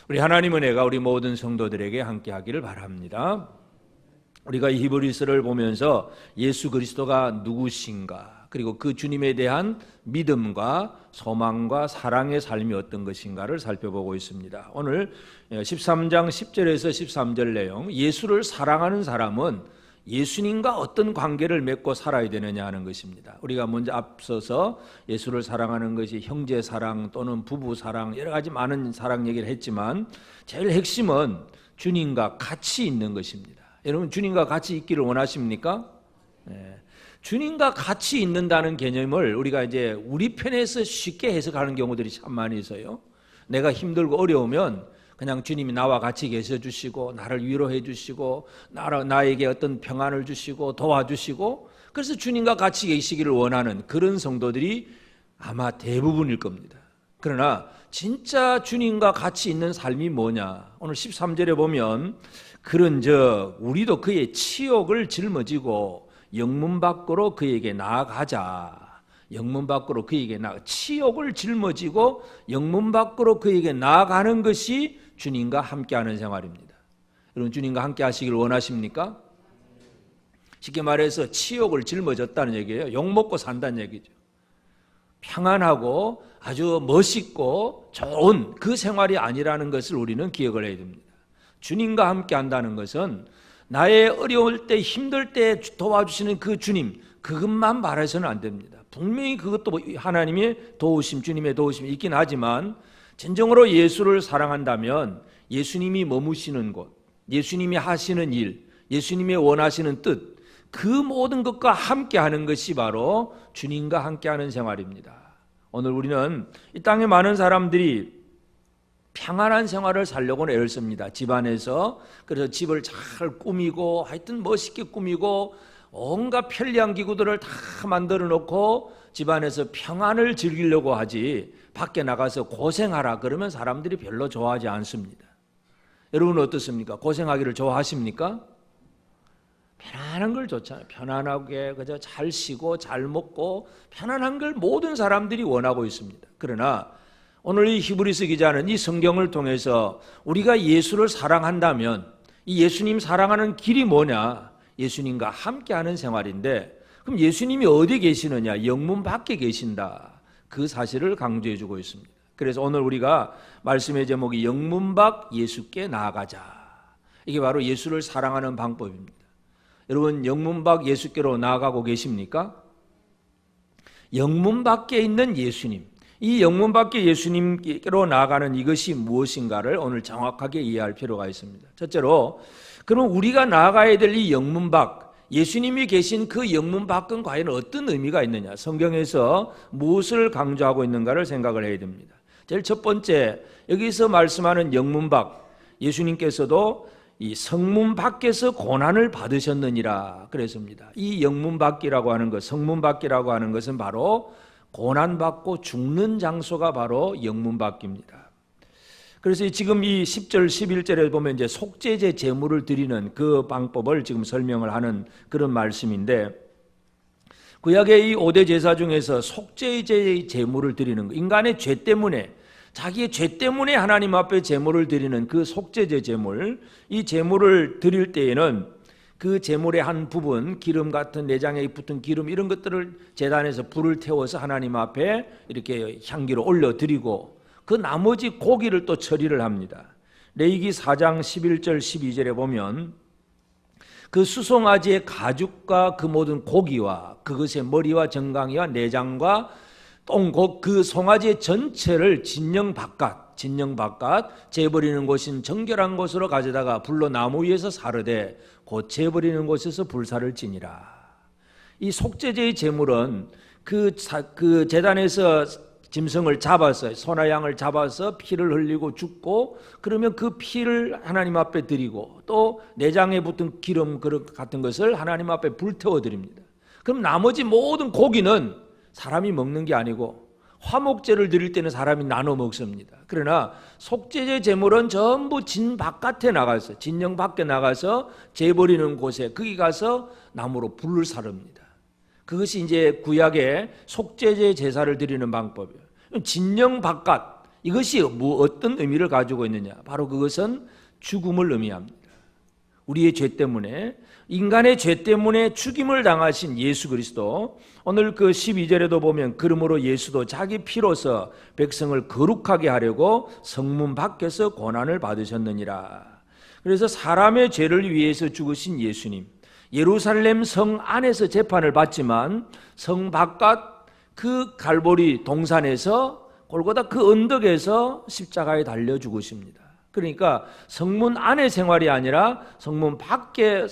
우리 하나님 은혜가 우리 모든 성도들에게 함께하기를 바랍니다. 우리가 이 히브리서를 보면서 예수 그리스도가 누구신가, 그리고 그 주님에 대한 믿음과 소망과 사랑의 삶이 어떤 것인가를 살펴보고 있습니다. 오늘 13장 10절에서 13절 내용, 예수를 사랑하는 사람은 예수님과 어떤 관계를 맺고 살아야 되느냐 하는 것입니다. 우리가 먼저 앞서서 예수를 사랑하는 것이 형제 사랑 또는 부부 사랑, 여러 가지 많은 사랑 얘기를 했지만 제일 핵심은 주님과 같이 있는 것입니다. 여러분, 주님과 같이 있기를 원하십니까? 네. 주님과 같이 있는다는 개념을 우리가 이제 우리 편에서 쉽게 해석하는 경우들이 참 많이 있어요. 내가 힘들고 어려우면 그냥 주님이 나와 같이 계셔 주시고 나를 위로해 주시고 나에게 어떤 평안을 주시고 도와주시고, 그래서 주님과 같이 계시기를 원하는 그런 성도들이 아마 대부분일 겁니다. 그러나 진짜 주님과 같이 있는 삶이 뭐냐? 오늘 13절에 보면 그런즉 우리도 그의 치욕을 짊어지고 영문 밖으로 그에게 나아가자. 영문 밖으로 그에게 치욕을 짊어지고 영문 밖으로 그에게 나아가는 것이 주님과 함께하는 생활입니다. 여러분, 주님과 함께 하시길 원하십니까? 쉽게 말해서 치욕을 짊어졌다는 얘기예요. 욕먹고 산다는 얘기죠. 평안하고 아주 멋있고 좋은 그 생활이 아니라는 것을 우리는 기억을 해야 됩니다. 주님과 함께 한다는 것은 나의 어려울 때, 힘들 때 도와주시는 그 주님, 그것만 말해서는 안 됩니다. 분명히 그것도 하나님의 도우심, 주님의 도우심이 있긴 하지만 진정으로 예수를 사랑한다면 예수님이 머무시는 곳, 예수님이 하시는 일, 예수님이 원하시는 뜻, 그 모든 것과 함께하는 것이 바로 주님과 함께하는 생활입니다. 오늘 우리는 이 땅에 많은 사람들이 평안한 생활을 살려고 애를 씁니다. 집안에서. 그래서 집을 잘 꾸미고 하여튼 멋있게 꾸미고 온갖 편리한 기구들을 다 만들어 놓고 집안에서 평안을 즐기려고 하지, 밖에 나가서 고생하라 그러면 사람들이 별로 좋아하지 않습니다. 여러분은 어떻습니까? 고생하기를 좋아하십니까? 편안한 걸 좋잖아요. 편안하게 그저 잘 쉬고 잘 먹고 편안한 걸 모든 사람들이 원하고 있습니다. 그러나 오늘 이 히브리서 기자는 이 성경을 통해서 우리가 예수를 사랑한다면 이 예수님 사랑하는 길이 뭐냐? 예수님과 함께하는 생활인데, 그럼 예수님이 어디 계시느냐? 영문 밖에 계신다. 그 사실을 강조해 주고 있습니다. 그래서 오늘 우리가 말씀의 제목이 영문 밖 예수께 나아가자. 이게 바로 예수를 사랑하는 방법입니다. 여러분, 영문 밖 예수께로 나아가고 계십니까? 영문 밖에 있는 예수님, 이 영문 밖에 예수님께로 나아가는 이것이 무엇인가를 오늘 정확하게 이해할 필요가 있습니다. 첫째로, 그럼 우리가 나아가야 될 이 영문 밖, 예수님이 계신 그 영문 밖은 과연 어떤 의미가 있느냐? 성경에서 무엇을 강조하고 있는가를 생각을 해야 됩니다. 제일 첫 번째, 여기서 말씀하는 영문 밖, 예수님께서도 이 성문 밖에서 고난을 받으셨느니라 그랬습니다. 이 영문 밖이라고 하는 것, 성문 밖이라고 하는 것은 바로 고난받고 죽는 장소가 바로 영문 밖입니다. 그래서 지금 이 10절 11절에 보면 이제 속죄제 제물을 드리는 그 방법을 지금 설명을 하는 그런 말씀인데, 구약의 이 5대 제사 중에서 속죄제 제물을 드리는 것, 인간의 죄 때문에, 자기의 죄 때문에 하나님 앞에 제물을 드리는 그 속죄제 제물, 이 제물을 드릴 때에는 그 제물의 한 부분, 기름 같은 내장에 붙은 기름 이런 것들을 제단에서 불을 태워서 하나님 앞에 이렇게 향기로 올려드리고, 그 나머지 고기를 또 처리를 합니다. 레위기 4장 11절 12절에 보면 그 수송아지의 가죽과 그 모든 고기와 그것의 머리와 정강이와 내장과 똥곡 그 송아지 전체를 진영 바깥 재버리는 곳인 정결한 곳으로 가져다가 불로 나무 위에서 사르되 곧 재버리는 곳에서 불사를 지니라. 이 속죄제의 제물은 그 제단에서 짐승을 잡아서, 소나 양을 잡아서 피를 흘리고 죽고, 그러면 그 피를 하나님 앞에 드리고, 또 내장에 붙은 기름 그릇 같은 것을 하나님 앞에 불태워 드립니다. 그럼 나머지 모든 고기는 사람이 먹는 게 아니고 화목제를 드릴 때는 사람이 나눠 먹습니다. 그러나 속죄제 제물은 전부 진 바깥에 나가서, 진영 밖에 나가서 재버리는 곳에 거기 가서 나무로 불을 사릅니다. 그것이 이제 구약의 속죄제 제사를 드리는 방법이에요. 진영 바깥, 이것이 어떤 의미를 가지고 있느냐? 바로 그것은 죽음을 의미합니다. 우리의 죄 때문에, 인간의 죄 때문에 죽임을 당하신 예수 그리스도, 오늘 그 12절에도 보면 그러므로 예수도 자기 피로서 백성을 거룩하게 하려고 성문 밖에서 고난을 받으셨느니라. 그래서 사람의 죄를 위해서 죽으신 예수님, 예루살렘 성 안에서 재판을 받지만 성 바깥 그 갈보리 동산에서, 골고다 그 언덕에서 십자가에 달려 죽으십니다. 그러니까 성문 안의 생활이 아니라 성문 밖의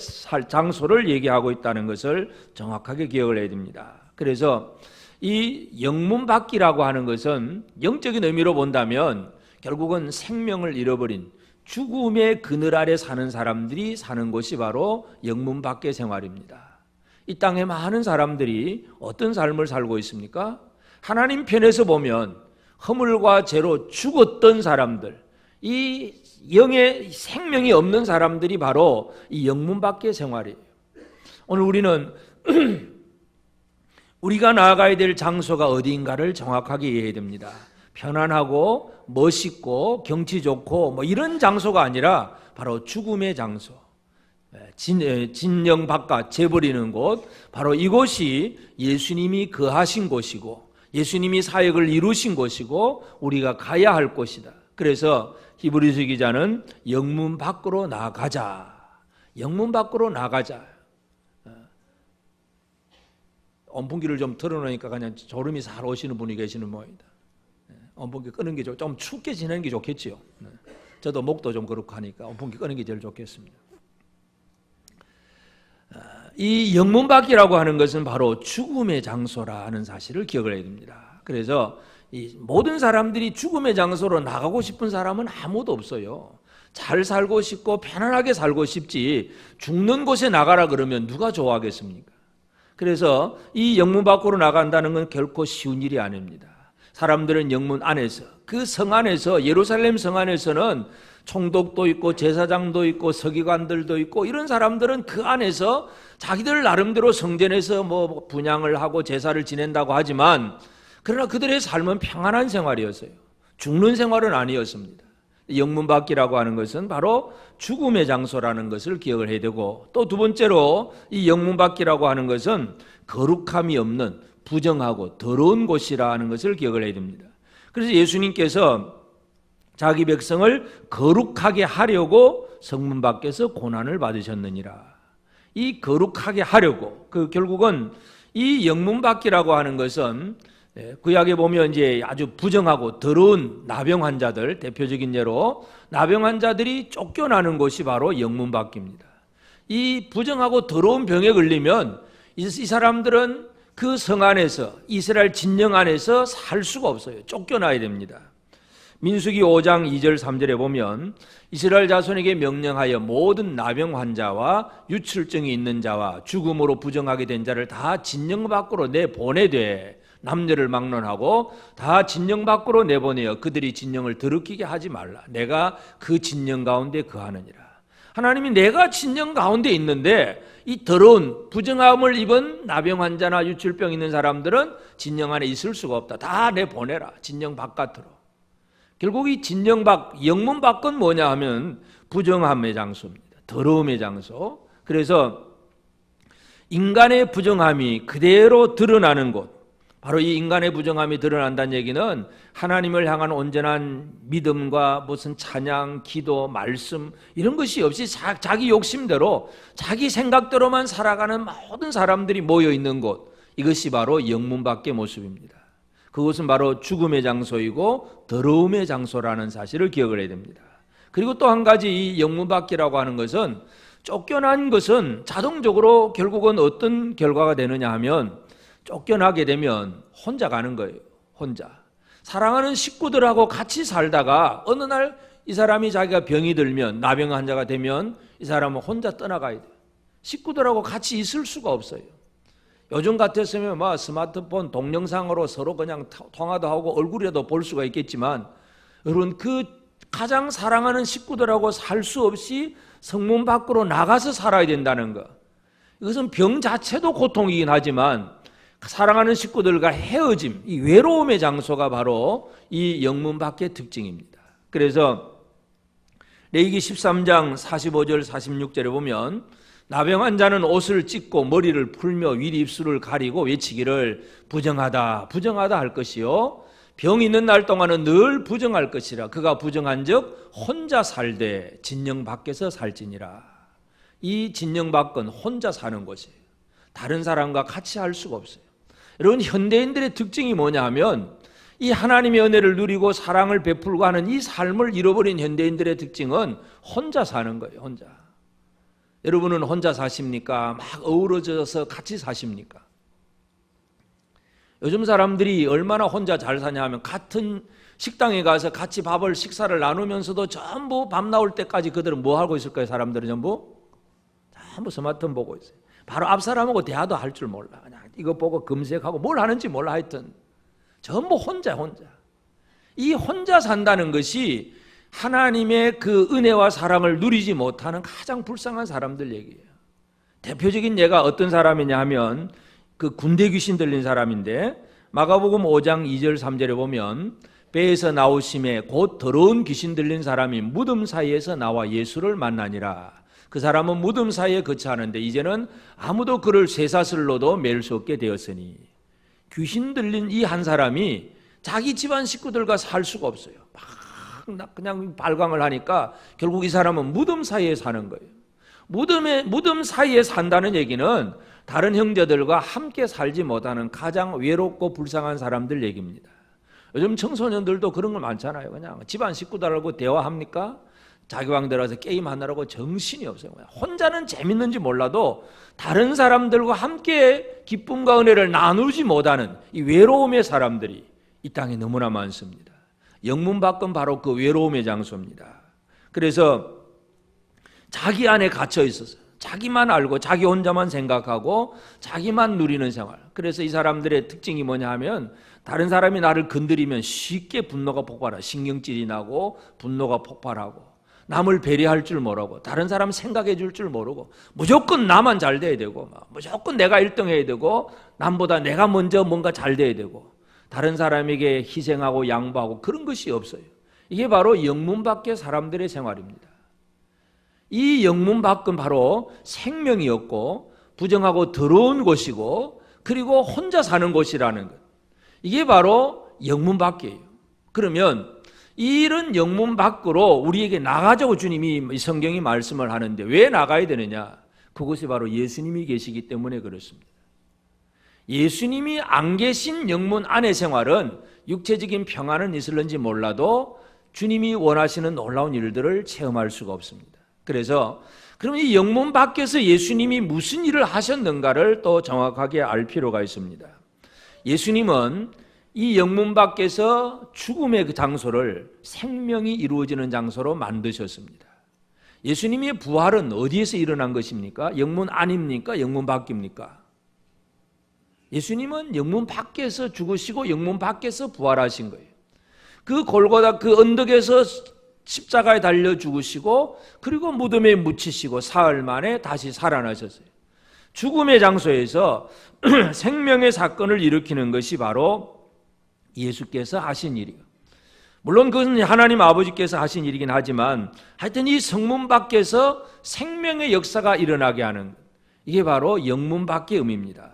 장소를 얘기하고 있다는 것을 정확하게 기억을 해야 됩니다. 그래서 이 영문 밖이라고 하는 것은 영적인 의미로 본다면 결국은 생명을 잃어버린 죽음의 그늘 아래 사는 사람들이 사는 곳이 바로 영문 밖의 생활입니다. 이 땅에 많은 사람들이 어떤 삶을 살고 있습니까? 하나님 편에서 보면 허물과 죄로 죽었던 사람들, 이 영의 생명이 없는 사람들이 바로 이 영문 밖의 생활이에요. 오늘 우리는 우리가 나아가야 될 장소가 어디인가를 정확하게 이해해야 됩니다. 편안하고 멋있고 경치 좋고 뭐 이런 장소가 아니라 바로 죽음의 장소, 진영 바깥 재버리는 곳, 바로 이곳이 예수님이 거하신 곳이고 예수님이 사역을 이루신 곳이고 우리가 가야 할 곳이다. 그래서 히브리서 기자는 영문 밖으로 나가자, 영문 밖으로 나가자. 온풍기를 좀 틀어놓으니까 그냥 졸음이 살 오시는 분이 계시는 모양이다. 온풍기 끄는 게 좀 춥게 지내는 게 좋겠지요. 저도 목도 좀 그렇고 하니까 온풍기 끄는 게 제일 좋겠습니다. 이 영문 밖이라고 하는 것은 바로 죽음의 장소라는 사실을 기억을 해야 됩니다. 그래서 이 모든 사람들이 죽음의 장소로 나가고 싶은 사람은 아무도 없어요. 잘 살고 싶고 편안하게 살고 싶지 죽는 곳에 나가라 그러면 누가 좋아하겠습니까? 그래서 이 영문 밖으로 나간다는 건 결코 쉬운 일이 아닙니다. 사람들은 영문 안에서, 그 성 안에서, 예루살렘 성 안에서는 총독도 있고 제사장도 있고 서기관들도 있고 이런 사람들은 그 안에서 자기들 나름대로 성전에서 뭐 분향을 하고 제사를 지낸다고 하지만 그러나 그들의 삶은 평안한 생활이었어요. 죽는 생활은 아니었습니다. 영문 밖이라고 하는 것은 바로 죽음의 장소라는 것을 기억을 해야 되고, 또 두 번째로 이 영문 밖이라고 하는 것은 거룩함이 없는 부정하고 더러운 곳이라는 것을 기억을 해야 됩니다. 그래서 예수님께서 자기 백성을 거룩하게 하려고 성문 밖에서 고난을 받으셨느니라. 이 거룩하게 하려고, 결국은 이 영문 밖이라고 하는 것은 구약에 보면 이제 아주 부정하고 더러운 나병 환자들, 대표적인 예로 나병 환자들이 쫓겨나는 곳이 바로 영문 밖입니다. 이 부정하고 더러운 병에 걸리면 이 사람들은 그 성 안에서, 이스라엘 진영 안에서 살 수가 없어요. 쫓겨나야 됩니다. 민수기 5장 2절 3절에 보면 이스라엘 자손에게 명령하여 모든 나병 환자와 유출증이 있는 자와 죽음으로 부정하게 된 자를 다 진영 밖으로 내보내되 남녀를 막론하고 다 진영 밖으로 내보내어 그들이 진영을 더럽히게 하지 말라. 내가 그 진영 가운데 거하느니라. 하나님이 내가 진영 가운데 있는데 이 더러운 부정함을 입은 나병 환자나 유출병 있는 사람들은 진영 안에 있을 수가 없다. 다 내보내라. 진영 바깥으로. 결국 이 진영 밖, 영문 밖은 뭐냐 하면 부정함의 장소입니다. 더러움의 장소. 그래서 인간의 부정함이 그대로 드러나는 곳, 바로 이 인간의 부정함이 드러난다는 얘기는 하나님을 향한 온전한 믿음과 무슨 찬양, 기도, 말씀 이런 것이 없이 자기 욕심대로 자기 생각대로만 살아가는 모든 사람들이 모여있는 곳, 이것이 바로 영문 밖의 모습입니다. 그것은 바로 죽음의 장소이고 더러움의 장소라는 사실을 기억을 해야 됩니다. 그리고 또 한 가지 이 영문 밖이라고 하는 것은 쫓겨난 것은 자동적으로 결국은 어떤 결과가 되느냐 하면 쫓겨나게 되면 혼자 가는 거예요. 혼자. 사랑하는 식구들하고 같이 살다가 어느 날 이 사람이 자기가 병이 들면, 나병 환자가 되면 이 사람은 혼자 떠나가야 돼요. 식구들하고 같이 있을 수가 없어요. 요즘 같았으면 뭐 스마트폰 동영상으로 서로 그냥 통화도 하고 얼굴이라도 볼 수가 있겠지만, 여러분 그 가장 사랑하는 식구들하고 살 수 없이 성문 밖으로 나가서 살아야 된다는 것, 이것은 병 자체도 고통이긴 하지만 사랑하는 식구들과 헤어짐, 이 외로움의 장소가 바로 이 영문 밖의 특징입니다. 그래서 레위기 13장 45절 46절에 보면 나병한 자는 옷을 찢고 머리를 풀며 윗 입술을 가리고 외치기를 부정하다 부정하다 할 것이요 병 있는 날 동안은 늘 부정할 것이라. 그가 부정한즉 혼자 살되 진영 밖에서 살지니라. 이 진영 밖은 혼자 사는 곳이에요. 다른 사람과 같이 할 수가 없어요. 여러분, 현대인들의 특징이 뭐냐 하면 이 하나님의 은혜를 누리고 사랑을 베풀고 하는 이 삶을 잃어버린 현대인들의 특징은 혼자 사는 거예요. 혼자. 여러분은 혼자 사십니까? 막 어우러져서 같이 사십니까? 요즘 사람들이 얼마나 혼자 잘 사냐 하면 같은 식당에 가서 같이 식사를 나누면서도 전부 밤 나올 때까지 그들은 뭐 하고 있을까요? 사람들은 전부 스마트폰 보고 있어요. 바로 앞 사람하고 대화도 할 줄 몰라. 그냥 이거 보고 검색하고 뭘 하는지 몰라. 하여튼 전부 혼자. 이 혼자 산다는 것이 하나님의 그 은혜와 사랑을 누리지 못하는 가장 불쌍한 사람들 얘기예요. 대표적인 예가 어떤 사람이냐 하면 그 군대 귀신 들린 사람인데 마가복음 5장 2절 3절에 보면 배에서 나오심에 곧 더러운 귀신 들린 사람이 무덤 사이에서 나와 예수를 만나니라. 그 사람은 무덤 사이에 거처하는데 이제는 아무도 그를 쇠사슬로도 맬 수 없게 되었으니. 귀신 들린 이 한 사람이 자기 집안 식구들과 살 수가 없어요. 막 그냥 발광을 하니까 결국 이 사람은 무덤 사이에 사는 거예요. 무덤 사이에 산다는 얘기는 다른 형제들과 함께 살지 못하는 가장 외롭고 불쌍한 사람들 얘기입니다. 요즘 청소년들도 그런 거 많잖아요. 그냥 집안 식구들하고 대화합니까? 자기 방대로 와서 게임하느라고 정신이 없어요. 혼자는 재밌는지 몰라도 다른 사람들과 함께 기쁨과 은혜를 나누지 못하는 이 외로움의 사람들이 이 땅에 너무나 많습니다. 영문 밖은 바로 그 외로움의 장소입니다. 그래서 자기 안에 갇혀 있어서 자기만 알고 자기 혼자만 생각하고 자기만 누리는 생활. 그래서 이 사람들의 특징이 뭐냐 하면 다른 사람이 나를 건드리면 쉽게 분노가 폭발하고 신경질이 나고 분노가 폭발하고 남을 배려할 줄 모르고 다른 사람 생각해 줄 줄 모르고 무조건 나만 잘 돼야 되고 무조건 내가 1등 해야 되고 남보다 내가 먼저 뭔가 잘 돼야 되고 다른 사람에게 희생하고 양보하고 그런 것이 없어요. 이게 바로 영문 밖의 사람들의 생활입니다. 이 영문 밖은 바로 생명이 없고 부정하고 더러운 곳이고 그리고 혼자 사는 곳이라는 것. 이게 바로 영문 밖이에요. 그러면 이런 영문 밖으로 우리에게 나가자고 주님이 성경이 말씀을 하는데 왜 나가야 되느냐? 그것이 바로 예수님이 계시기 때문에 그렇습니다. 예수님이 안 계신 영문 안의 생활은 육체적인 평안은 있을는지 몰라도 주님이 원하시는 놀라운 일들을 체험할 수가 없습니다. 그래서 그럼 이 영문 밖에서 예수님이 무슨 일을 하셨는가를 또 정확하게 알 필요가 있습니다. 예수님은 이 영문 밖에서 죽음의 그 장소를 생명이 이루어지는 장소로 만드셨습니다. 예수님의 부활은 어디에서 일어난 것입니까? 영문 안입니까? 영문 밖입니까? 예수님은 영문 밖에서 죽으시고 영문 밖에서 부활하신 거예요. 그 골고다 그 언덕에서 십자가에 달려 죽으시고 그리고 무덤에 묻히시고 사흘 만에 다시 살아나셨어요. 죽음의 장소에서 생명의 사건을 일으키는 것이 바로 예수께서 하신 일이에요. 물론 그것은 하나님 아버지께서 하신 일이긴 하지만 하여튼 이 성문 밖에서 생명의 역사가 일어나게 하는 이게 바로 영문 밖의 의미입니다.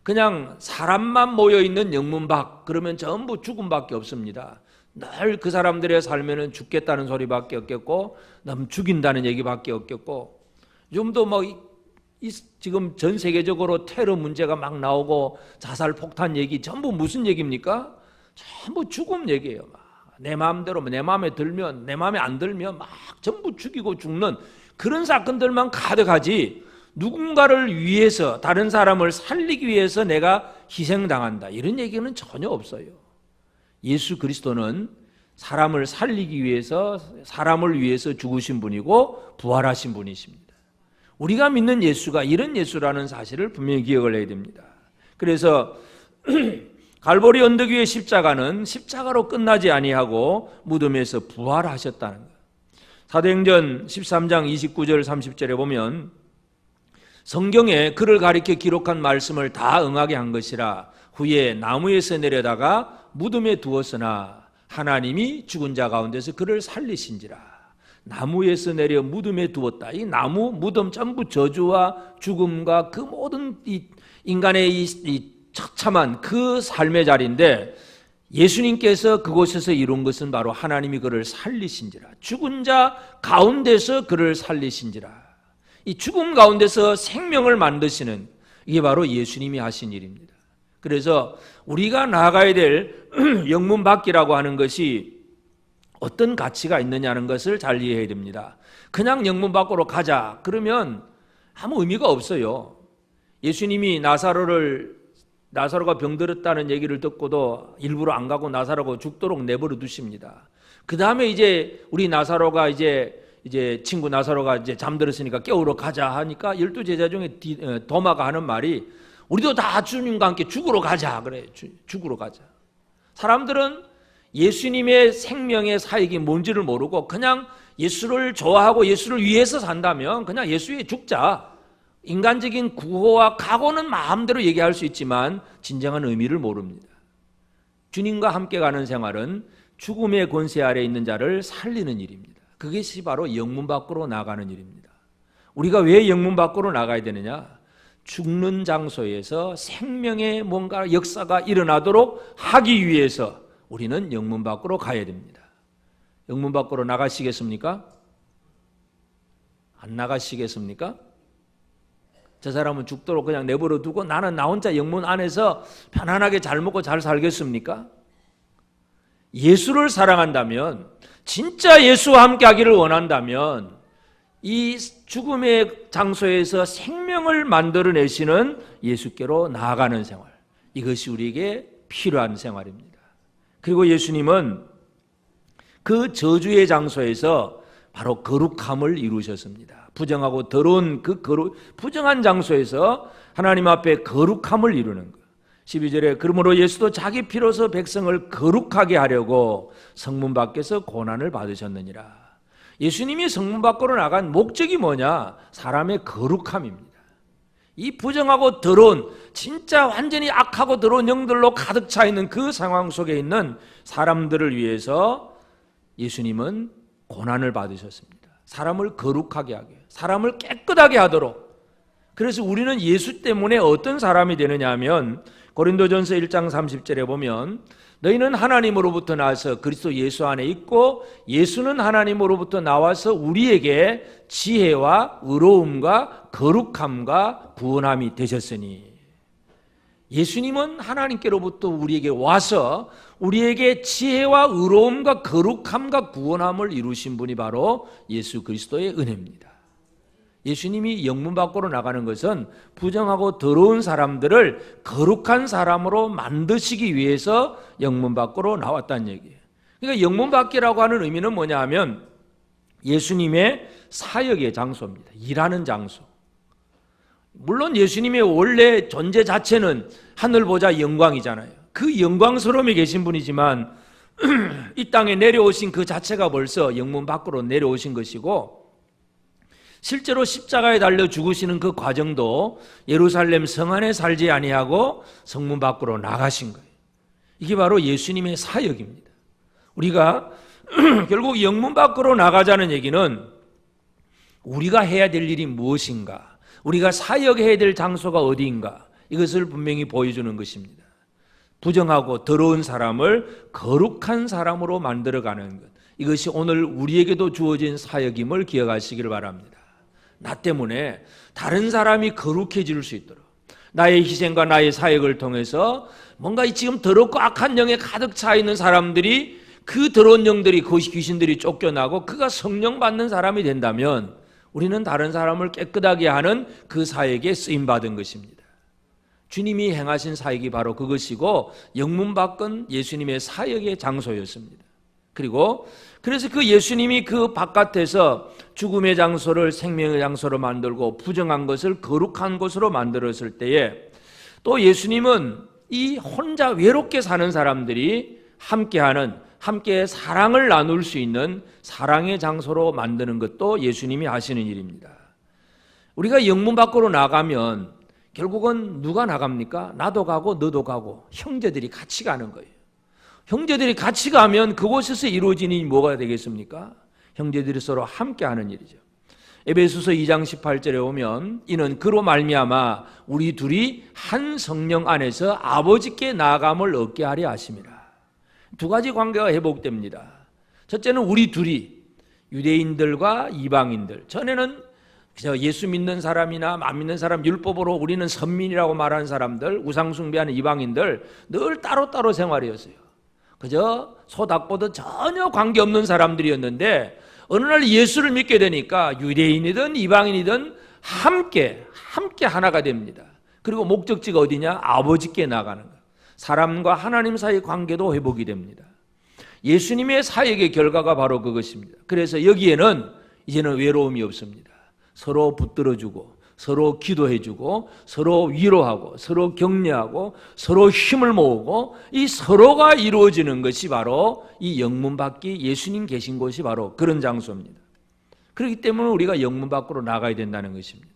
그냥 사람만 모여있는 영문 밖 그러면 전부 죽음밖에 없습니다. 늘 그 사람들의 삶에는 죽겠다는 소리밖에 없겠고 남 죽인다는 얘기밖에 없겠고 좀더 지금 전 세계적으로 테러 문제가 막 나오고 자살 폭탄 얘기 전부 무슨 얘기입니까? 전부 죽음 얘기예요. 내 마음대로 내 마음에 들면 내 마음에 안 들면 막 전부 죽이고 죽는 그런 사건들만 가득하지 누군가를 위해서 다른 사람을 살리기 위해서 내가 희생당한다 이런 얘기는 전혀 없어요. 예수 그리스도는 사람을 살리기 위해서 사람을 위해서 죽으신 분이고 부활하신 분이십니다. 우리가 믿는 예수가 이런 예수라는 사실을 분명히 기억을 해야 됩니다. 그래서 갈보리 언덕 위의 십자가는 십자가로 끝나지 아니하고 무덤에서 부활하셨다는 것. 사도행전 13장 29절 30절에 보면 성경에 그를 가리켜 기록한 말씀을 다 응하게 한 것이라. 후에 나무에서 내려다가 무덤에 두었으나 하나님이 죽은 자 가운데서 그를 살리신지라. 나무에서 내려 무덤에 두었다. 이 나무, 무덤 전부 저주와 죽음과 그 모든 인간의 이 처참한 그 삶의 자리인데, 예수님께서 그곳에서 이룬 것은 바로 하나님이 그를 살리신지라. 죽은 자 가운데서 그를 살리신지라. 이 죽음 가운데서 생명을 만드시는, 이게 바로 예수님이 하신 일입니다. 그래서 우리가 나아가야 될 영문받기라고 하는 것이 어떤 가치가 있느냐는 것을 잘 이해해야 됩니다. 그냥 영문 밖으로 가자 그러면 아무 의미가 없어요. 예수님이 나사로가 병들었다는 얘기를 듣고도 일부러 안 가고 나사로가 죽도록 내버려 두십니다. 그 다음에 이제 우리 나사로가 이제 친구 나사로가 이제 잠들었으니까 깨우러 가자 하니까 12제자 중에 도마가 하는 말이, 우리도 다 주님과 함께 죽으러 가자 그래. 죽으러 가자. 사람들은 예수님의 생명의 사역이 뭔지를 모르고 그냥 예수를 좋아하고 예수를 위해서 산다면 그냥 예수 위해 죽자, 인간적인 구호와 각오는 마음대로 얘기할 수 있지만 진정한 의미를 모릅니다. 주님과 함께 가는 생활은 죽음의 권세 아래 있는 자를 살리는 일입니다. 그것이 바로 영문 밖으로 나가는 일입니다. 우리가 왜 영문 밖으로 나가야 되느냐? 죽는 장소에서 생명의 뭔가 역사가 일어나도록 하기 위해서 우리는 영문 밖으로 가야 됩니다. 영문 밖으로 나가시겠습니까? 안 나가시겠습니까? 저 사람은 죽도록 그냥 내버려 두고 나는 나 혼자 영문 안에서 편안하게 잘 먹고 잘 살겠습니까? 예수를 사랑한다면, 진짜 예수와 함께 하기를 원한다면 이 죽음의 장소에서 생명을 만들어내시는 예수께로 나아가는 생활, 이것이 우리에게 필요한 생활입니다. 그리고 예수님은 그 저주의 장소에서 바로 거룩함을 이루셨습니다. 부정하고 더러운 부정한 장소에서 하나님 앞에 거룩함을 이루는 것. 12절에 그러므로 예수도 자기 피로서 백성을 거룩하게 하려고 성문 밖에서 고난을 받으셨느니라. 예수님이 성문 밖으로 나간 목적이 뭐냐? 사람의 거룩함입니다. 이 부정하고 더러운, 진짜 완전히 악하고 더러운 영들로 가득 차 있는 그 상황 속에 있는 사람들을 위해서 예수님은 고난을 받으셨습니다. 사람을 거룩하게 하게, 사람을 깨끗하게 하도록. 그래서 우리는 예수 때문에 어떤 사람이 되느냐 하면 고린도전서 1장 30절에 보면 너희는 하나님으로부터 나와서 그리스도 예수 안에 있고 예수는 하나님으로부터 나와서 우리에게 지혜와 의로움과 거룩함과 구원함이 되셨으니, 예수님은 하나님께로부터 우리에게 와서 우리에게 지혜와 의로움과 거룩함과 구원함을 이루신 분이 바로 예수 그리스도의 은혜입니다. 예수님이 영문 밖으로 나가는 것은 부정하고 더러운 사람들을 거룩한 사람으로 만드시기 위해서 영문 밖으로 나왔다는 얘기예요. 그러니까 영문 밖이라고 하는 의미는 뭐냐 하면 예수님의 사역의 장소입니다. 일하는 장소. 물론 예수님의 원래 존재 자체는 하늘 보자 영광이잖아요. 그 영광스러움에 계신 분이지만 이 땅에 내려오신 그 자체가 벌써 영문 밖으로 내려오신 것이고, 실제로 십자가에 달려 죽으시는 그 과정도 예루살렘 성 안에 살지 아니하고 성문 밖으로 나가신 거예요. 이게 바로 예수님의 사역입니다. 우리가 결국 영문 밖으로 나가자는 얘기는 우리가 해야 될 일이 무엇인가, 우리가 사역해야 될 장소가 어디인가, 이것을 분명히 보여주는 것입니다. 부정하고 더러운 사람을 거룩한 사람으로 만들어가는 것, 이것이 오늘 우리에게도 주어진 사역임을 기억하시기를 바랍니다. 나 때문에 다른 사람이 거룩해질 수 있도록 나의 희생과 나의 사역을 통해서 뭔가 지금 더럽고 악한 영에 가득 차 있는 사람들이, 그 더러운 영들이, 그 귀신들이 쫓겨나고 그가 성령 받는 사람이 된다면 우리는 다른 사람을 깨끗하게 하는 그 사역에 쓰임받은 것입니다. 주님이 행하신 사역이 바로 그것이고 영문 밖은 예수님의 사역의 장소였습니다. 그래서 그 예수님이 그 바깥에서 죽음의 장소를 생명의 장소로 만들고 부정한 것을 거룩한 곳으로 만들었을 때에, 또 예수님은 이 혼자 외롭게 사는 사람들이 함께 사랑을 나눌 수 있는 사랑의 장소로 만드는 것도 예수님이 하시는 일입니다. 우리가 영문 밖으로 나가면 결국은 누가 나갑니까? 나도 가고 너도 가고 형제들이 같이 가는 거예요. 형제들이 같이 가면 그곳에서 이루어지는 일이 뭐가 되겠습니까? 형제들이 서로 함께하는 일이죠. 에베소서 2장 18절에 오면 이는 그로 말미암아 우리 둘이 한 성령 안에서 아버지께 나아감을 얻게 하려 하심이라. 두 가지 관계가 회복됩니다. 첫째는 우리 둘이 유대인들과 이방인들, 전에는 예수 믿는 사람이나 안 믿는 사람, 율법으로 우리는 선민이라고 말하는 사람들, 우상 숭배하는 이방인들 늘 따로따로 생활이었어요. 그저 소 닭보듯 전혀 관계없는 사람들이었는데 어느 날 예수를 믿게 되니까 유대인이든 이방인이든 함께 하나가 됩니다. 그리고 목적지가 어디냐? 아버지께 나가는 거예요. 사람과 하나님 사이의 관계도 회복이 됩니다. 예수님의 사역의 결과가 바로 그것입니다. 그래서 여기에는 이제는 외로움이 없습니다. 서로 붙들어주고 서로 기도해주고 서로 위로하고 서로 격려하고 서로 힘을 모으고 이 서로가 이루어지는 것이 바로 이 영문 밖이 예수님 계신 곳이 바로 그런 장소입니다. 그렇기 때문에 우리가 영문 밖으로 나가야 된다는 것입니다.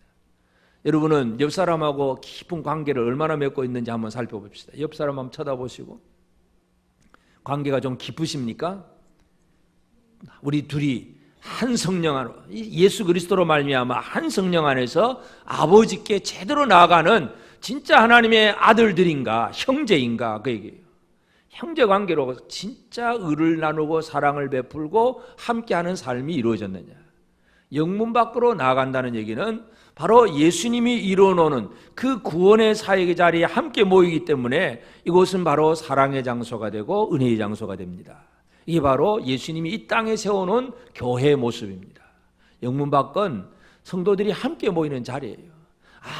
여러분은 옆 사람하고 깊은 관계를 얼마나 맺고 있는지 한번 살펴봅시다. 옆 사람 한번 쳐다보시고 관계가 좀 깊으십니까? 우리 둘이 한 성령 안으로 예수 그리스도로 말미암아 한 성령 안에서 아버지께 제대로 나아가는 진짜 하나님의 아들들인가 형제인가 그 얘기예요. 형제 관계로 진짜 의를 나누고 사랑을 베풀고 함께하는 삶이 이루어졌느냐. 영문 밖으로 나아간다는 얘기는 바로 예수님이 이루어놓은 그 구원의 사역의 자리에 함께 모이기 때문에 이곳은 바로 사랑의 장소가 되고 은혜의 장소가 됩니다. 이게 바로 예수님이 이 땅에 세워놓은 교회의 모습입니다. 영문 밖은 성도들이 함께 모이는 자리예요.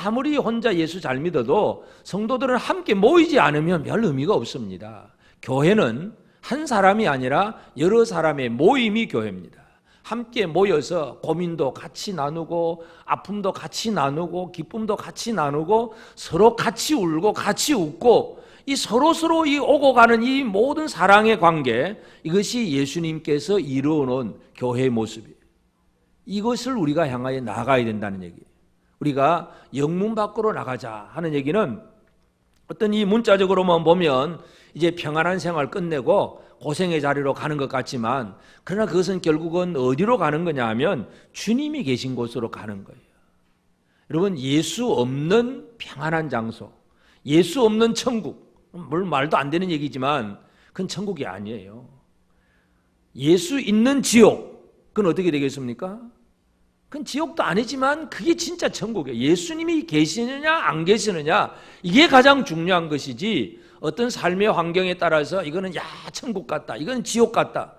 아무리 혼자 예수 잘 믿어도 성도들은 함께 모이지 않으면 별 의미가 없습니다. 교회는 한 사람이 아니라 여러 사람의 모임이 교회입니다. 함께 모여서 고민도 같이 나누고 아픔도 같이 나누고 기쁨도 같이 나누고 서로 같이 울고 같이 웃고 이 서로 이 오고 가는 이 모든 사랑의 관계, 이것이 예수님께서 이루어놓은 교회의 모습이에요. 이것을 우리가 향하여 나가야 된다는 얘기예요. 우리가 영문 밖으로 나가자 하는 얘기는 어떤 이 문자적으로만 보면 이제 평안한 생활 끝내고 고생의 자리로 가는 것 같지만 그러나 그것은 결국은 어디로 가는 거냐 하면 주님이 계신 곳으로 가는 거예요. 여러분, 예수 없는 평안한 장소, 예수 없는 천국, 물론 말도 안 되는 얘기지만 그건 천국이 아니에요. 예수 있는 지옥, 그건 어떻게 되겠습니까? 그건 지옥도 아니지만 그게 진짜 천국이에요. 예수님이 계시느냐 안 계시느냐, 이게 가장 중요한 것이지 어떤 삶의 환경에 따라서 이거는 천국 같다, 이건 지옥 같다,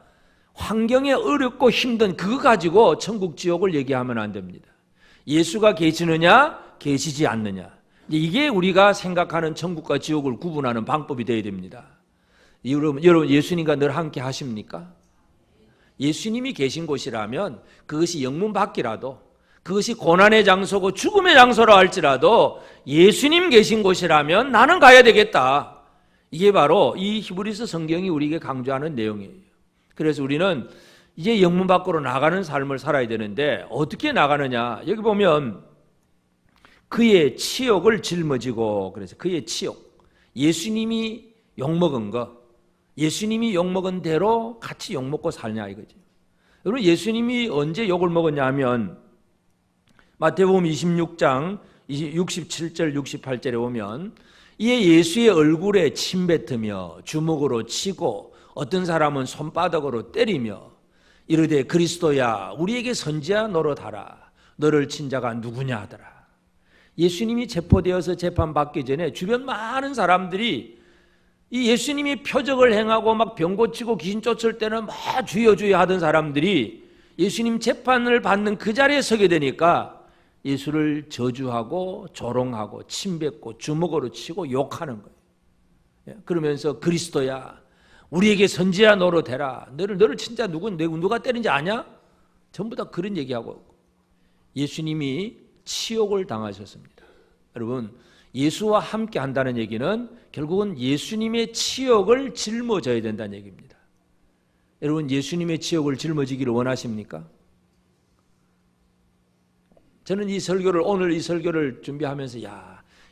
환경이 어렵고 힘든 그거 가지고 천국 지옥을 얘기하면 안 됩니다. 예수가 계시느냐 계시지 않느냐, 이게 우리가 생각하는 천국과 지옥을 구분하는 방법이 되어야 됩니다. 여러분 예수님과 늘 함께 하십니까? 예수님이 계신 곳이라면 그것이 영문 밖이라도, 그것이 고난의 장소고 죽음의 장소라 할지라도 예수님 계신 곳이라면 나는 가야 되겠다. 이게 바로 이 히브리서 성경이 우리에게 강조하는 내용이에요. 그래서 우리는 이제 영문 밖으로 나가는 삶을 살아야 되는데 어떻게 나가느냐, 여기 보면 그의 치욕을 짊어지고, 그래서 그의 치욕, 예수님이 욕먹은 거, 예수님이 욕먹은 대로 같이 욕먹고 살냐 이거죠. 여러분, 예수님이 언제 욕을 먹었냐 하면 마태복음 26장 67절 68절에 보면 이에 예수의 얼굴에 침 뱉으며 주먹으로 치고 어떤 사람은 손바닥으로 때리며 이르되 그리스도야 우리에게 선지자 노릇하라, 너를 친 자가 누구냐 하더라. 예수님이 체포되어서 재판받기 전에 주변 많은 사람들이 이 예수님이 표적을 행하고 막 병 고치고 귀신 쫓을 때는 막 주여 주여 하던 사람들이 예수님 재판을 받는 그 자리에 서게 되니까 예수를 저주하고 조롱하고 침뱉고 주먹으로 치고 욕하는 거예요. 그러면서 그리스도야 우리에게 선지자 노릇해라, 너를 진짜 누가 때린지 아냐? 전부 다 그런 얘기하고 예수님이 치욕을 당하셨습니다. 여러분, 예수와 함께 한다는 얘기는 결국은 예수님의 치욕을 짊어져야 된다는 얘기입니다. 여러분, 예수님의 치욕을 짊어지기를 원하십니까? 저는 오늘 이 설교를 준비하면서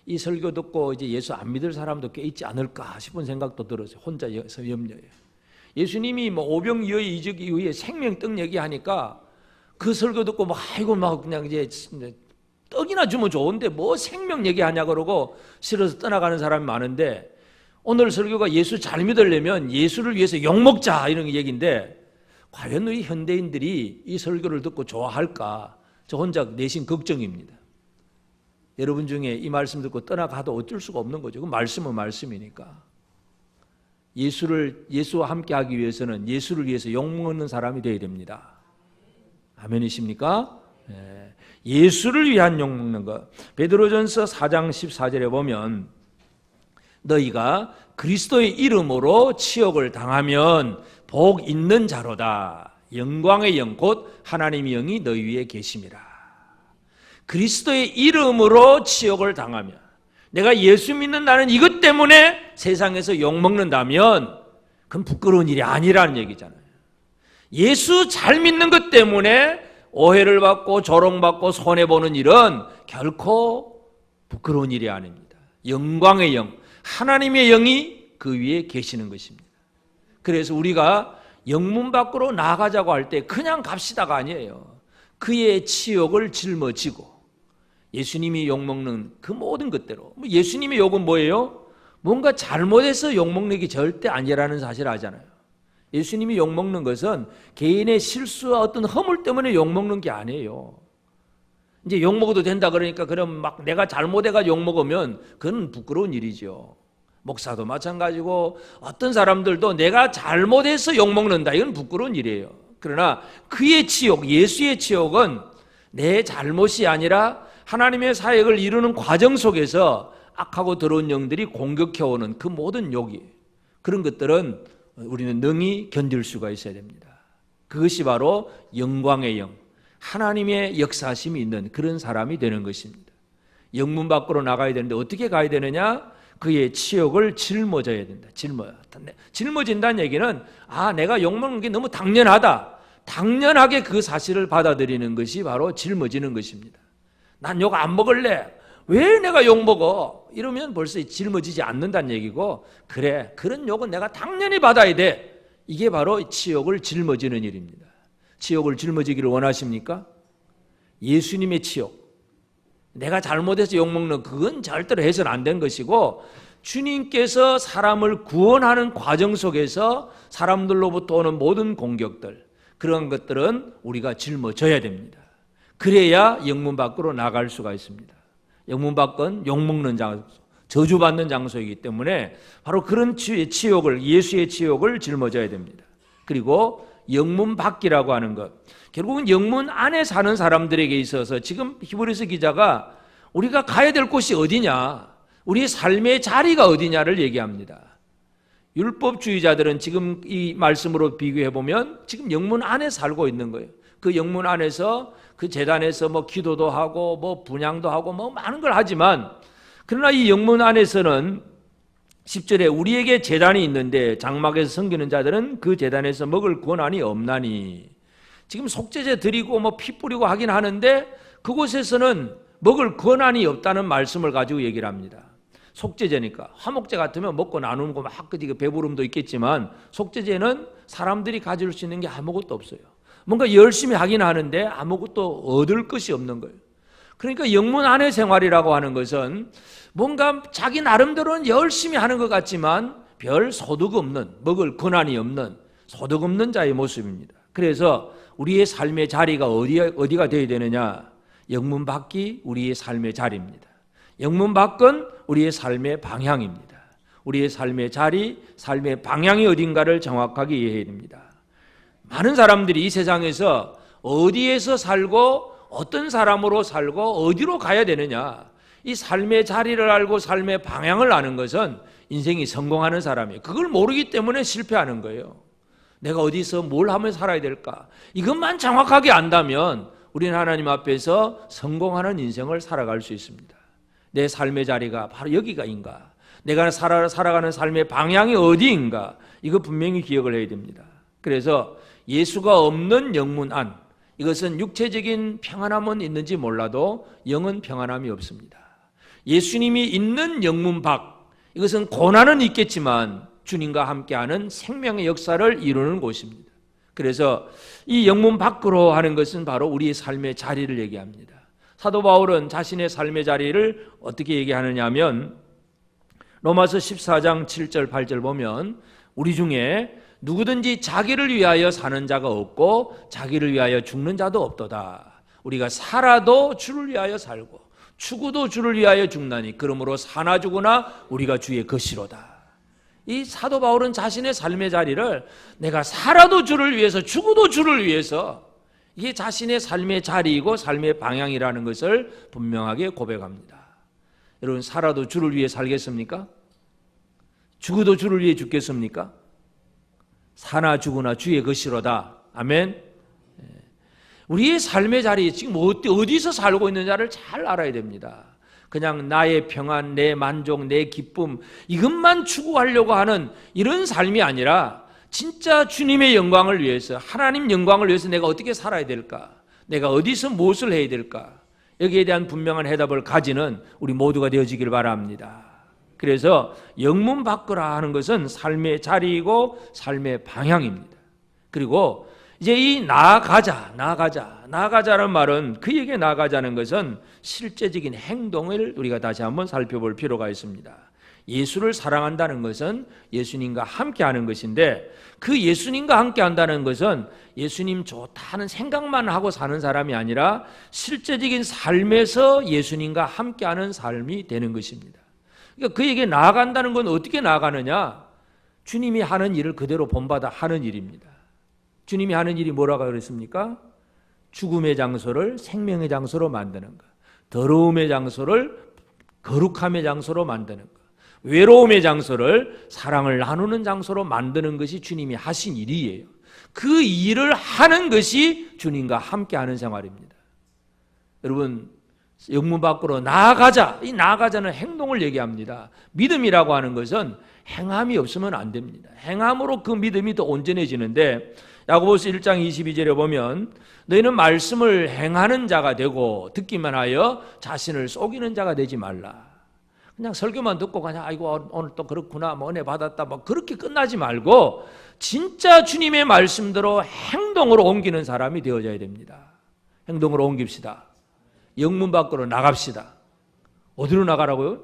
이 설교 듣고 이제 예수 안 믿을 사람도 꽤 있지 않을까 싶은 생각도 들었어요. 혼자서 염려해요. 예수님이 뭐 오병이어의 이적 이후에 생명떡 얘기하니까 그 설교 듣고 막 그냥 이제 떡이나 주면 좋은데 뭐 생명 얘기하냐 그러고 싫어서 떠나가는 사람이 많은데, 오늘 설교가 예수 잘 믿으려면 예수를 위해서 욕먹자 이런 얘기인데, 과연 우리 현대인들이 이 설교를 듣고 좋아할까? 저 혼자 내심 걱정입니다. 여러분 중에 이 말씀 듣고 떠나가도 어쩔 수가 없는 거죠. 그 말씀은 말씀이니까. 예수와 함께 하기 위해서는 예수를 위해서 욕먹는 사람이 되어야 됩니다. 아멘이십니까? 네. 예수를 위한 욕먹는 것. 베드로전서 4장 14절에 보면 너희가 그리스도의 이름으로 치욕을 당하면 복 있는 자로다. 영광의 영 곧 하나님의 영이 너희 위에 계심이라. 그리스도의 이름으로 치욕을 당하면, 내가 예수 믿는 나는 이것 때문에 세상에서 욕먹는다면 그건 부끄러운 일이 아니라는 얘기잖아요. 예수 잘 믿는 것 때문에 오해를 받고 조롱받고 손해보는 일은 결코 부끄러운 일이 아닙니다. 영광의 영, 하나님의 영이 그 위에 계시는 것입니다. 그래서 우리가 영문 밖으로 나가자고 할 때 그냥 갑시다가 아니에요. 그의 치욕을 짊어지고 예수님이 욕먹는 그 모든 것대로. 예수님의 욕은 뭐예요? 뭔가 잘못해서 욕먹는 게 절대 아니라는 사실을 알잖아요. 예수님이 욕먹는 것은 개인의 실수와 어떤 허물 때문에 욕먹는 게 아니에요. 이제 욕먹어도 된다 그러니까 그럼 막 내가 잘못해가 욕먹으면 그건 부끄러운 일이죠. 목사도 마찬가지고 어떤 사람들도 내가 잘못해서 욕먹는다, 이건 부끄러운 일이에요. 그러나 그의 치욕, 예수의 치욕은 내 잘못이 아니라 하나님의 사역을 이루는 과정 속에서 악하고 더러운 영들이 공격해오는 그 모든 욕이, 그런 것들은 우리는 능히 견딜 수가 있어야 됩니다. 그것이 바로 영광의 영, 하나님의 역사심이 있는 그런 사람이 되는 것입니다. 영문 밖으로 나가야 되는데 어떻게 가야 되느냐? 그의 치욕을 짊어져야 된다. 짊어진다는 얘기는 내가 욕먹는 게 너무 당연하다, 당연하게 그 사실을 받아들이는 것이 바로 짊어지는 것입니다. 난 욕 안 먹을래, 왜 내가 욕 먹어? 이러면 벌써 짊어지지 않는다는 얘기고, 그래, 그런 욕은 내가 당연히 받아야 돼, 이게 바로 치욕을 짊어지는 일입니다. 치욕을 짊어지기를 원하십니까? 예수님의 치욕, 내가 잘못해서 욕먹는 그건 절대로 해서는 안 된 것이고, 주님께서 사람을 구원하는 과정 속에서 사람들로부터 오는 모든 공격들, 그런 것들은 우리가 짊어져야 됩니다. 그래야 영문 밖으로 나갈 수가 있습니다. 영문 밖은 욕먹는 장소, 저주받는 장소이기 때문에 바로 그런 치욕을, 예수의 치욕을 짊어져야 됩니다. 그리고 영문 밖이라고 하는 것, 결국은 영문 안에 사는 사람들에게 있어서 지금 히브리서 기자가 우리가 가야 될 곳이 어디냐, 우리의 삶의 자리가 어디냐를 얘기합니다. 율법주의자들은 지금 이 말씀으로 비교해보면 지금 영문 안에 살고 있는 거예요. 그 영문 안에서 그 제단에서 뭐 기도도 하고 뭐 분향도 하고 뭐 많은 걸 하지만, 그러나 이 영문 안에서는 10절에 우리에게 제단이 있는데 장막에서 섬기는 자들은 그 제단에서 먹을 권한이 없나니. 지금 속죄제 드리고 뭐 피 뿌리고 하긴 하는데 그곳에서는 먹을 권한이 없다는 말씀을 가지고 얘기를 합니다. 속죄제니까. 화목제 같으면 먹고 나누는 거 막 배부름도 있겠지만, 속죄제는 사람들이 가질 수 있는 게 아무것도 없어요. 뭔가 열심히 하긴 하는데 아무것도 얻을 것이 없는 거예요. 그러니까 영문 안의 생활이라고 하는 것은 뭔가 자기 나름대로는 열심히 하는 것 같지만 별 소득 없는, 먹을 권한이 없는 소득 없는 자의 모습입니다. 그래서 우리의 삶의 자리가 어디가 되어야 되느냐? 영문 밖이 우리의 삶의 자리입니다. 영문 밖은 우리의 삶의 방향입니다. 우리의 삶의 자리, 삶의 방향이 어딘가를 정확하게 이해해야 됩니다. 많은 사람들이 이 세상에서 어디에서 살고 어떤 사람으로 살고 어디로 가야 되느냐, 이 삶의 자리를 알고 삶의 방향을 아는 것은 인생이 성공하는 사람이에요. 그걸 모르기 때문에 실패하는 거예요. 내가 어디서 뭘 하면 살아야 될까, 이것만 정확하게 안다면 우리는 하나님 앞에서 성공하는 인생을 살아갈 수 있습니다. 내 삶의 자리가 바로 여기가인가, 내가 살아가는 삶의 방향이 어디인가, 이거 분명히 기억을 해야 됩니다. 그래서 예수가 없는 영문 안, 이것은 육체적인 평안함은 있는지 몰라도 영은 평안함이 없습니다. 예수님이 있는 영문 밖, 이것은 고난은 있겠지만 주님과 함께하는 생명의 역사를 이루는 곳입니다. 그래서 이 영문 밖으로 하는 것은 바로 우리의 삶의 자리를 얘기합니다. 사도 바울은 자신의 삶의 자리를 어떻게 얘기하느냐 하면 로마서 14장 7절 8절 보면 우리 중에 누구든지 자기를 위하여 사는 자가 없고 자기를 위하여 죽는 자도 없도다. 우리가 살아도 주를 위하여 살고 죽어도 주를 위하여 죽나니 그러므로 사나 죽으나 우리가 주의 것이로다. 이 사도 바울은 자신의 삶의 자리를 내가 살아도 주를 위해서 죽어도 주를 위해서, 이게 자신의 삶의 자리이고 삶의 방향이라는 것을 분명하게 고백합니다. 여러분, 살아도 주를 위해 살겠습니까? 죽어도 주를 위해 죽겠습니까? 사나 죽으나 주의 것이로다. 아멘. 우리의 삶의 자리, 지금 어디서 살고 있는지를 잘 알아야 됩니다. 그냥 나의 평안, 내 만족, 내 기쁨 이것만 추구하려고 하는 이런 삶이 아니라 진짜 주님의 영광을 위해서, 하나님 영광을 위해서 내가 어떻게 살아야 될까? 내가 어디서 무엇을 해야 될까? 여기에 대한 분명한 해답을 가지는 우리 모두가 되어지길 바랍니다. 그래서 영문 바꾸라 하는 것은 삶의 자리이고 삶의 방향입니다. 그리고 이제 이 나아가자라는 말은, 그에게 나아가자는 것은 실제적인 행동을 우리가 다시 한번 살펴볼 필요가 있습니다. 예수를 사랑한다는 것은 예수님과 함께하는 것인데, 그 예수님과 함께한다는 것은 예수님 좋다는 생각만 하고 사는 사람이 아니라 실제적인 삶에서 예수님과 함께하는 삶이 되는 것입니다. 그러니까 그에게 나아간다는 건 어떻게 나아가느냐? 주님이 하는 일을 그대로 본받아 하는 일입니다. 주님이 하는 일이 뭐라고 그랬습니까? 죽음의 장소를 생명의 장소로 만드는 것, 더러움의 장소를 거룩함의 장소로 만드는 것, 외로움의 장소를 사랑을 나누는 장소로 만드는 것이 주님이 하신 일이에요. 그 일을 하는 것이 주님과 함께하는 생활입니다. 여러분, 영문 밖으로 나아가자. 이 나아가자는 행동을 얘기합니다. 믿음이라고 하는 것은 행함이 없으면 안 됩니다. 행함으로 그 믿음이 더 온전해지는데, 야고보서 1장 22절에 보면 너희는 말씀을 행하는 자가 되고 듣기만 하여 자신을 속이는 자가 되지 말라. 그냥 설교만 듣고 그냥 아이고 오늘 또 그렇구나, 뭐 은혜 받았다, 뭐 그렇게 끝나지 말고 진짜 주님의 말씀대로 행동으로 옮기는 사람이 되어져야 됩니다. 행동으로 옮깁시다. 영문 밖으로 나갑시다. 어디로 나가라고요?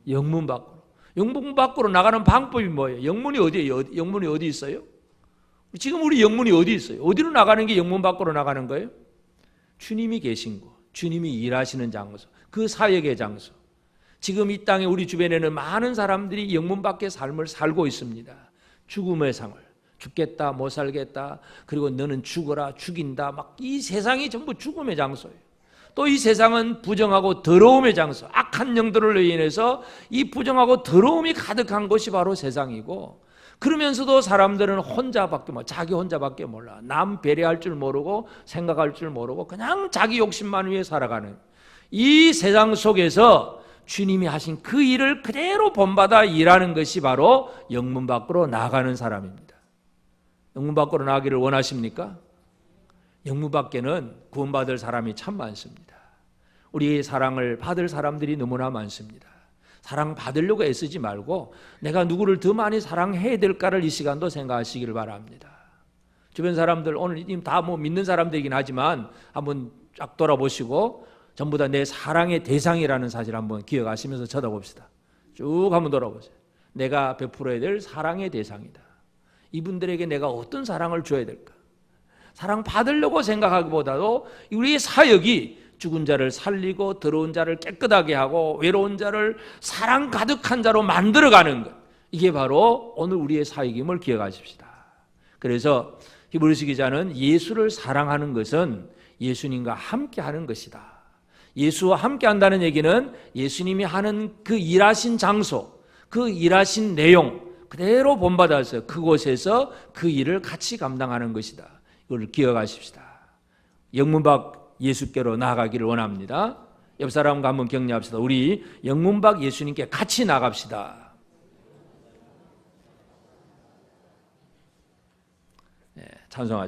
영문 밖으로. 영문 밖으로 나가는 방법이 뭐예요? 영문이 어디예요? 영문이 어디 있어요? 지금 우리 영문이 어디 있어요? 어디로 나가는 게 영문 밖으로 나가는 거예요? 주님이 계신 곳, 주님이 일하시는 장소, 그 사역의 장소. 지금 이 땅에 우리 주변에는 많은 사람들이 영문 밖의 삶을 살고 있습니다. 죽음의 삶을. 죽겠다, 못 살겠다, 그리고 너는 죽어라, 죽인다, 막 이 세상이 전부 죽음의 장소예요. 또 이 세상은 부정하고 더러움의 장소, 악한 영들로 인해서 이 부정하고 더러움이 가득한 것이 바로 세상이고, 그러면서도 사람들은 자기 혼자밖에 몰라. 남 배려할 줄 모르고 생각할 줄 모르고 그냥 자기 욕심만 위해 살아가는 이 세상 속에서 주님이 하신 그 일을 그대로 본받아 일하는 것이 바로 영문 밖으로 나가는 사람입니다. 영문 밖으로 나가기를 원하십니까? 영문 밖에는 구원받을 사람이 참 많습니다. 우리의 사랑을 받을 사람들이 너무나 많습니다. 사랑 받으려고 애쓰지 말고 내가 누구를 더 많이 사랑해야 될까를 이 시간도 생각하시기를 바랍니다. 주변 사람들 오늘 다 믿는 사람들이긴 하지만 한번 쫙 돌아보시고 전부 다 내 사랑의 대상이라는 사실 한번 기억하시면서 쳐다봅시다. 쭉 한번 돌아보세요. 내가 베풀어야 될 사랑의 대상이다. 이분들에게 내가 어떤 사랑을 줘야 될까? 사랑 받으려고 생각하기보다도 우리의 사역이 죽은 자를 살리고 더러운 자를 깨끗하게 하고 외로운 자를 사랑 가득한 자로 만들어가는 것, 이게 바로 오늘 우리의 사역임을 기억하십시다. 그래서 히브리서 기자는 예수를 사랑하는 것은 예수님과 함께하는 것이다. 예수와 함께한다는 얘기는 예수님이 하는 그 일하신 장소, 그 일하신 내용 그대로 본받아서 그곳에서 그 일을 같이 감당하는 것이다. 이걸 기억하십시다. 영문 밖 예수께로 나아가기를 원합니다. 옆 사람과 한번 격려합시다. 우리 영문 밖 예수님께 같이 나갑시다. 찬송하십시다.